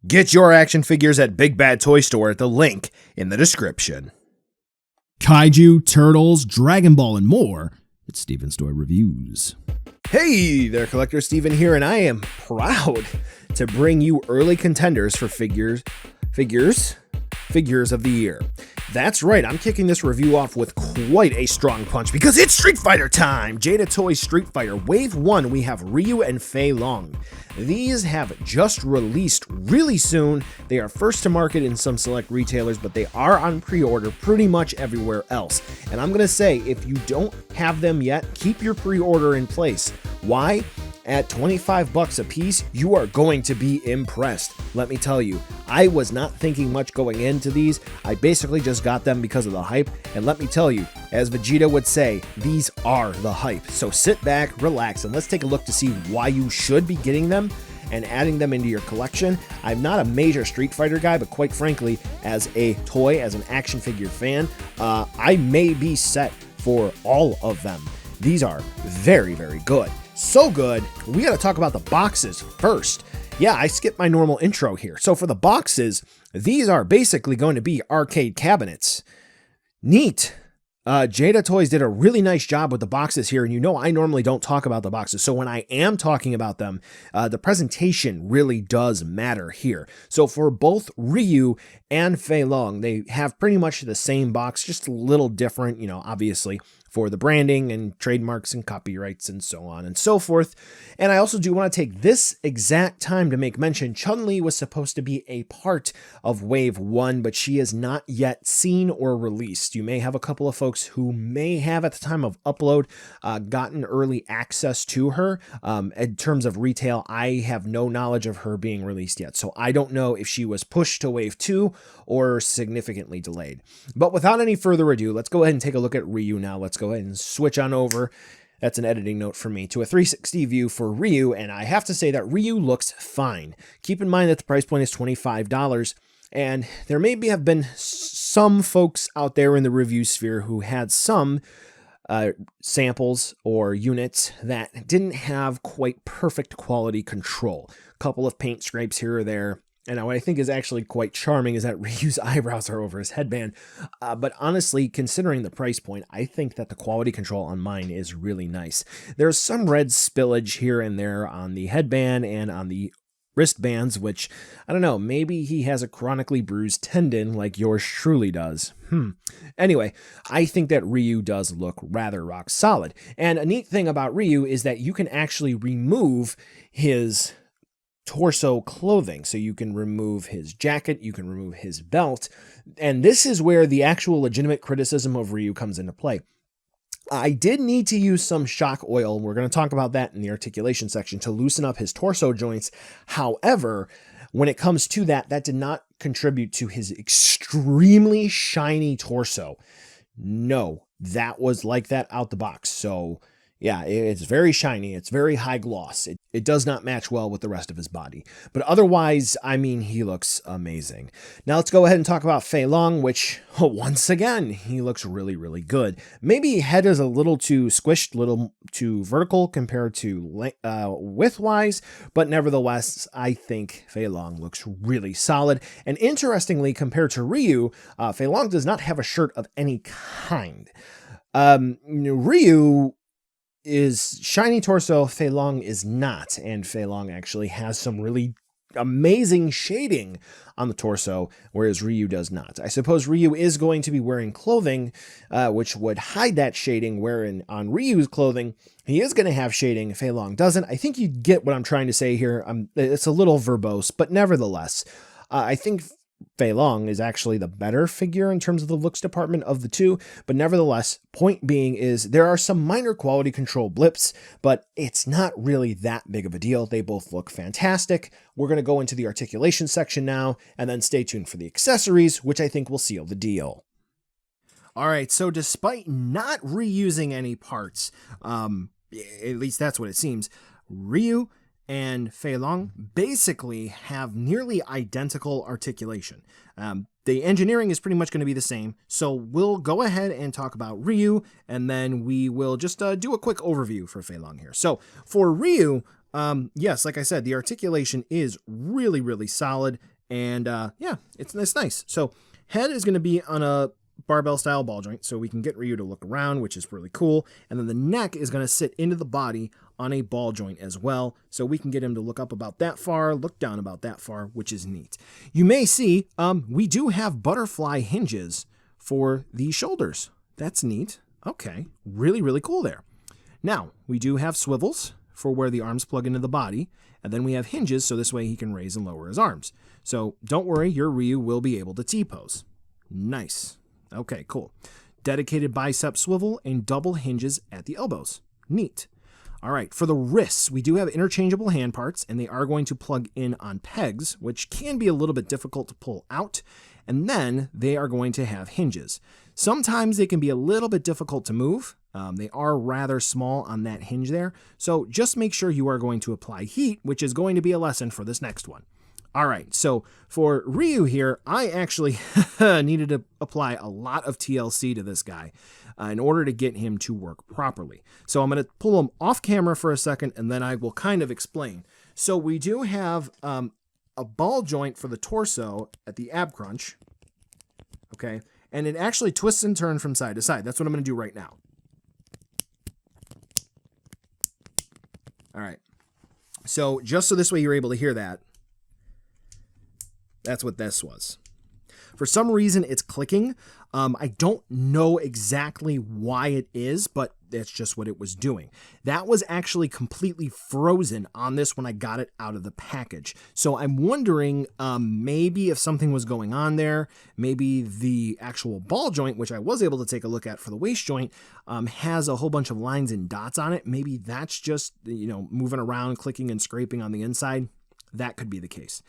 Get your action figures at Big Bad Toy Store at the link in the description. Kaiju, turtles, Dragon Ball, and more. It's Steven's Toy Reviews. Hey there, Collector Steven here, and I am proud to bring you early contenders for figures of the year. That's right, I'm kicking this review off with quite a strong punch because it's Street Fighter time! Jada Toys Street Fighter. Wave 1, we have Ryu and Fei Long. These have just released really soon. They are first to market in some select retailers, but they are on pre-order pretty much everywhere else. And I'm gonna say, if you don't have them yet, keep your pre-order in place. Why? At $25 a piece, you are going to be impressed. Let me tell you, I was not thinking much going into these. I basically just got them because of the hype. And let me tell you, as Vegeta would say, these are the hype. So sit back, relax, and let's take a look to see why you should be getting them and adding them into your collection. I'm not a major Street Fighter guy, but quite frankly, as a toy, as an action figure fan, I may be set for all of them. These are very, very good. So good, we gotta talk about the boxes first. Yeah, I skipped my normal intro here. So for the boxes, these are basically going to be arcade cabinets. Neat. Jada Toys did a really nice job with the boxes here, and you know I normally don't talk about the boxes, so when I am talking about them, the presentation really does matter here. So for both Ryu and Fei Long, they have pretty much the same box, just a little different, you know, obviously, for the branding and trademarks and copyrights and so on and so forth. And I also do want to take this exact time to make mention, Chun-Li was supposed to be a part of Wave 1, but she is not yet seen or released. You may have a couple of folks who may have, at the time of upload, gotten early access to her. In terms of retail, I have no knowledge of her being released yet, so I don't know if she was pushed to Wave 2 or significantly delayed. But without any further ado, let's go ahead and take a look at Ryu now. Let's go ahead and switch on over. That's an editing note for me, to a 360 view for Ryu, and I have to say that Ryu looks fine. Keep in mind that the price point is $25, and there maybe have been some folks out there in the review sphere who had some samples or units that didn't have quite perfect quality control. A couple of paint scrapes here or there. And what I think is actually quite charming is that Ryu's eyebrows are over his headband. But honestly, considering the price point, I think that the quality control on mine is really nice. There's some red spillage here and there on the headband and on the wristbands, which, I don't know, maybe he has a chronically bruised tendon like yours truly does. Anyway, I think that Ryu does look rather rock solid. And a neat thing about Ryu is that you can actually remove his torso clothing. So you can remove his jacket, you can remove his belt, and this is where the actual legitimate criticism of Ryu comes into play. I did need to use some shock oil, and we're going to talk about that in the articulation section, to loosen up his torso joints. However, when it comes to that, that did not contribute to his extremely shiny torso. No, that was like that out the box. So yeah, it's very shiny. It's very high gloss. It does not match well with the rest of his body. But otherwise, I mean, he looks amazing. Now let's go ahead and talk about Fei Long, which, once again, he looks really, really good. Maybe head is a little too squished, a little too vertical compared to width-wise, but nevertheless, I think Fei Long looks really solid. And interestingly, compared to Ryu, Fei Long does not have a shirt of any kind. Ryu is shiny torso, Fei Long is not, and Fei Long actually has some really amazing shading on the torso, whereas Ryu does not. I suppose Ryu is going to be wearing clothing which would hide that shading, wherein on Ryu's clothing, he is going to have shading, Fei Long doesn't. I think you get what I'm trying to say here. It's a little verbose, but nevertheless, I think Fei Long is actually the better figure in terms of the looks department of the two, but nevertheless, point being is there are some minor quality control blips, but it's not really that big of a deal. They both look fantastic. We're going to go into the articulation section now, and then stay tuned for the accessories, which I think will seal the deal. All right, so despite not reusing any parts, at least that's what it seems, Ryu and Fei Long basically have nearly identical articulation. The engineering is pretty much going to be the same, so we'll go ahead and talk about Ryu, and then we will just do a quick overview for Fei Long here. So for Ryu, yes, like I said, the articulation is really, really solid. And yeah, it's nice. So head is going to be on a barbell style ball joint, so we can get Ryu to look around, which is really cool. And then the neck is going to sit into the body on a ball joint as well, so we can get him to look up about that far, look down about that far, which is neat. You may see we do have butterfly hinges for the shoulders. That's neat. Okay, really cool there. Now, we do have swivels for where the arms plug into the body, and then we have hinges so this way he can raise and lower his arms. So don't worry, your Ryu will be able to T-pose. Nice. Okay, cool. Dedicated bicep swivel and double hinges at the elbows. Neat. All right, for the wrists, we do have interchangeable hand parts, and they are going to plug in on pegs, which can be a little bit difficult to pull out, and then they are going to have hinges. Sometimes they can be a little bit difficult to move. They are rather small on that hinge there, so just make sure you are going to apply heat, which is going to be a lesson for this next one. All right, so for Ryu here, I actually needed to apply a lot of TLC to this guy in order to get him to work properly. So I'm going to pull him off camera for a second, and then I will kind of explain. So we do have a ball joint for the torso at the ab crunch, okay? And it actually twists and turns from side to side. That's what I'm going to do right now. All right. So just so this way you're able to hear that, that's what this was. For some reason, it's clicking. I don't know exactly why it is, but that's just what it was doing. That was actually completely frozen on this when I got it out of the package. So I'm wondering maybe if something was going on there, maybe the actual ball joint, which I was able to take a look at for the waist joint, has a whole bunch of lines and dots on it. Maybe that's just, moving around, clicking and scraping on the inside. That could be the case.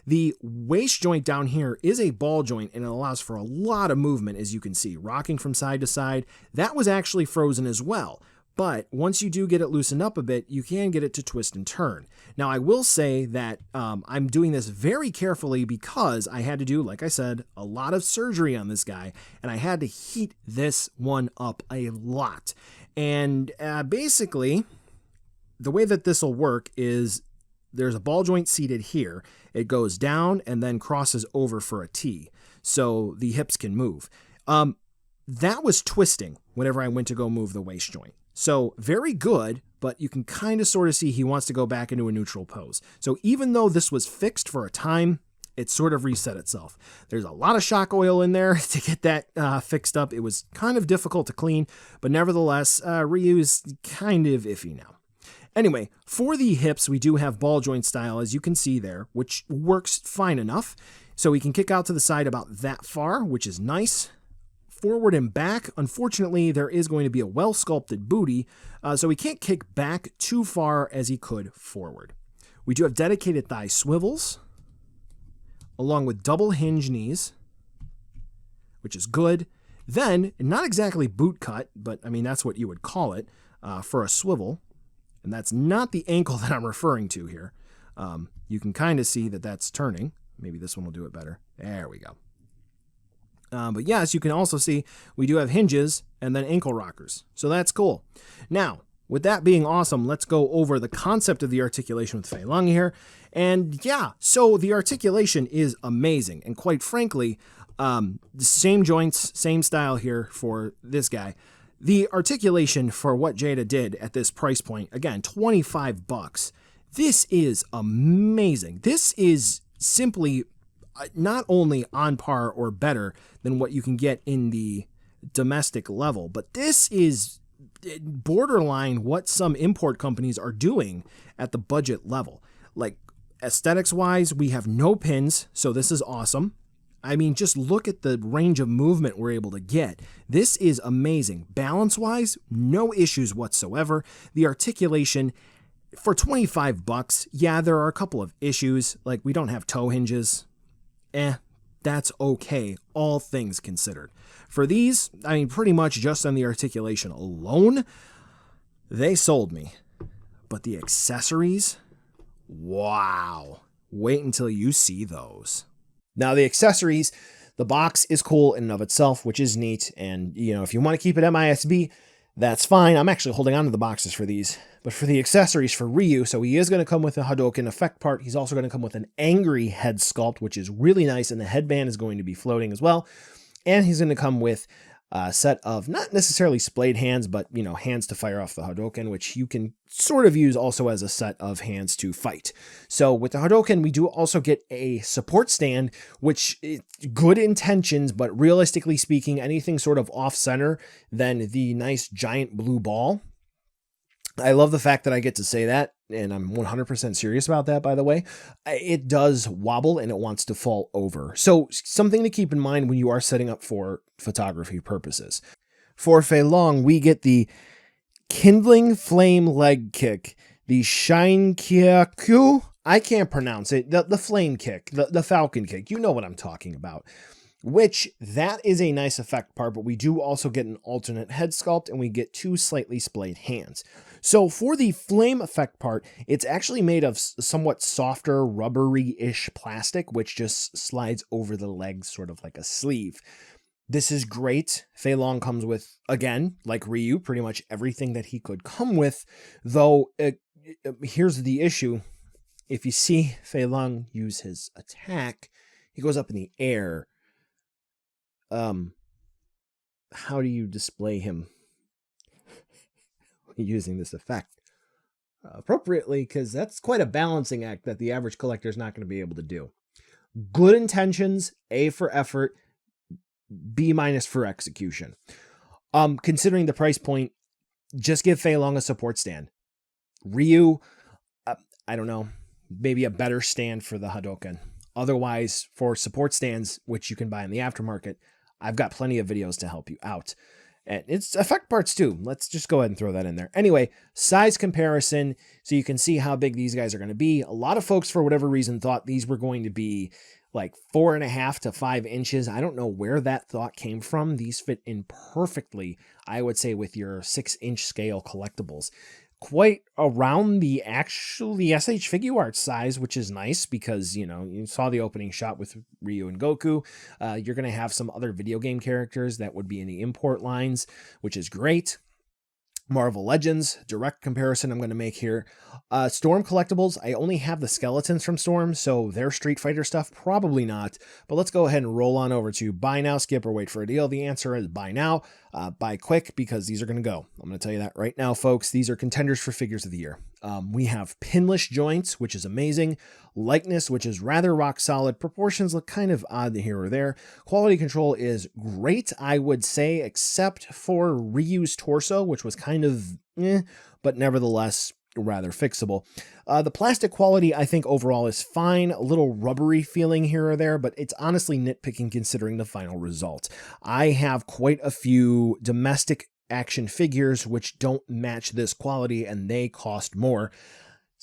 The waist joint down here is a ball joint, and it allows for a lot of movement, as you can see, rocking from side to side. That was actually frozen as well. But once you do get it loosened up a bit, you can get it to twist and turn. Now, I will say that I'm doing this very carefully because I had to do, like I said, a lot of surgery on this guy, and I had to heat this one up a lot. And basically, the way that this will work is there's a ball joint seated here. It goes down and then crosses over for a T, so the hips can move. That was twisting whenever I went to go move the waist joint. So very good, but you can kind of sort of see he wants to go back into a neutral pose. So even though this was fixed for a time, it sort of reset itself. There's a lot of shock oil in there to get that fixed up. It was kind of difficult to clean, but nevertheless, Ryu is kind of iffy now. Anyway, for the hips, we do have ball joint style, as you can see there, which works fine enough. So we can kick out to the side about that far, which is nice. Forward and back, unfortunately, there is going to be a well-sculpted booty, so we can't kick back too far as he could forward. We do have dedicated thigh swivels, along with double hinge knees, which is good. Then, not exactly boot cut, but I mean, that's what you would call it for a swivel. And that's not the ankle that I'm referring to here. You can kind of see that that's turning. Maybe this one will do it better. There we go. But yes, you can also see we do have hinges and then ankle rockers. So that's cool. Now, with that being awesome, let's go over the concept of the articulation with Fei Long here. And yeah, so the articulation is amazing. And quite frankly, the same joints, same style here for this guy. The articulation for what Jada did at this price point, again, $25. This is amazing. This is simply not only on par or better than what you can get in the domestic level, but this is borderline what some import companies are doing at the budget level. Like aesthetics wise, we have no pins, so this is awesome. I mean, just look at the range of movement we're able to get. This is amazing. Balance-wise, no issues whatsoever. The articulation, for $25, yeah, there are a couple of issues. Like, we don't have toe hinges. That's okay, all things considered. For these, I mean, pretty much just on the articulation alone, they sold me. But the accessories, wow. Wait until you see those. Now, the accessories, the box is cool in and of itself, which is neat. And, if you want to keep it MISB, That's fine. I'm actually holding on to the boxes for these. But for the accessories for Ryu, so he is going to come with a Hadouken effect part. He's also going to come with an angry head sculpt, which is really nice, and the headband is going to be floating as well. And he's going to come with a set of not necessarily splayed hands, but, you know, hands to fire off the Hadouken, which you can sort of use also as a set of hands to fight. So with the Hadouken, we do also get a support stand, which good intentions, but realistically speaking, anything sort of off center than the nice giant blue ball. I love the fact that I get to say that, and I'm 100% serious about that, by the way. It does wobble and it wants to fall over. So something to keep in mind when you are setting up for photography purposes. For Fei Long, we get the Kindling Flame Leg Kick, the Shine Kyaku, I can't pronounce it, the Flame Kick, the Falcon Kick, you know what I'm talking about. Which, that is a nice effect part, but we do also get an alternate head sculpt, and we get 2 slightly splayed hands. So for the flame effect part, it's actually made of somewhat softer, rubbery-ish plastic, which just slides over the legs, sort of like a sleeve. This is great. Fei Long comes with, again, like Ryu, pretty much everything that he could come with, though here's the issue. If you see Fei Long use his attack, he goes up in the air. How do you display him using this effect appropriately? Because that's quite a balancing act that the average collector is not going to be able to do. Good intentions, A for effort, B- for execution. Considering the price point, just give Fei Long a support stand. Ryu, I don't know, maybe a better stand for the Hadouken. Otherwise, for support stands, which you can buy in the aftermarket, I've got plenty of videos to help you out. And it's effect parts too. Let's just go ahead and throw that in there. Anyway, size comparison, so you can see how big these guys are going to be. A lot of folks, for whatever reason, thought these were going to be like 4.5 to 5 inches. I don't know where that thought came from. These fit in perfectly, I would say, with your 6-inch scale collectibles. Quite around the SH Figure Art size, which is nice because, you know, you saw the opening shot with Ryu and Goku. You're going to have some other video game characters that would be in the import lines, which is great. Marvel Legends, direct comparison I'm going to make here. Storm collectibles, I only have the skeletons from Storm, so their Street Fighter stuff, probably not. But let's go ahead and roll on over to buy now, skip, or wait for a deal. The answer is buy now, buy quick, because these are going to go. I'm going to tell you that right now, folks. These are contenders for figures of the year. We have pinless joints, which is amazing. Likeness, which is rather rock solid. Proportions look kind of odd here or there. Quality control is great, I would say, except for Ryu's torso, which was kind of but nevertheless rather fixable. The plastic quality, I think, overall is fine. A little rubbery feeling here or there, but it's honestly nitpicking considering the final result. I have quite a few domestic action figures which don't match this quality, and they cost more.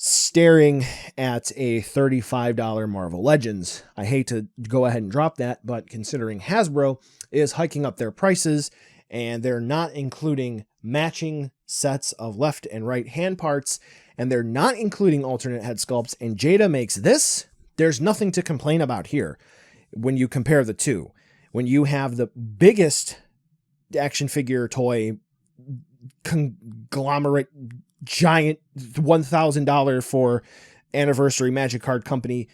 Staring at a $35 Marvel Legends. I hate to go ahead and drop that, but considering Hasbro is hiking up their prices and they're not including matching sets of left and right hand parts, and they're not including alternate head sculpts, and Jada makes this, there's nothing to complain about here when you compare the two. When you have the biggest action figure toy conglomerate giant $1,000 for anniversary Magic Card Company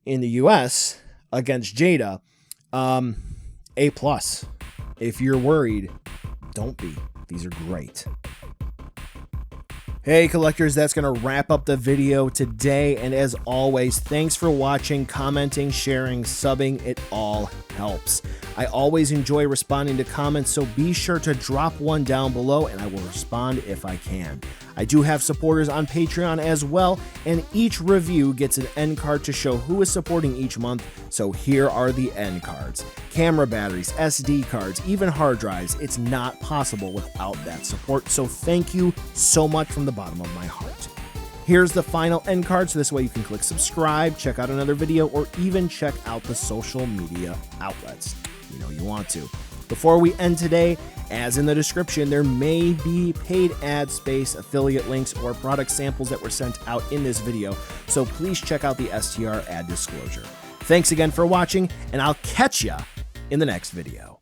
in the US against Jada, A+. If you're worried, don't be. These are great. Hey collectors, that's going to wrap up the video today, and as always, thanks for watching, commenting, sharing, subbing. It all helps. I always enjoy responding to comments, so be sure to drop one down below and I will respond if I can. I do have supporters on Patreon as well, and each review gets an end card to show who is supporting each month, so here are the end cards. Camera batteries, SD cards, even hard drives. It's not possible without that support, so thank you so much from the bottom of my heart. Here's the final end card, so this way you can click subscribe, check out another video, or even check out the social media outlets. You know you want to. Before we end today, as in the description, there may be paid ad space, affiliate links, or product samples that were sent out in this video, so please check out the STR ad disclosure. Thanks again for watching, and I'll catch ya in the next video.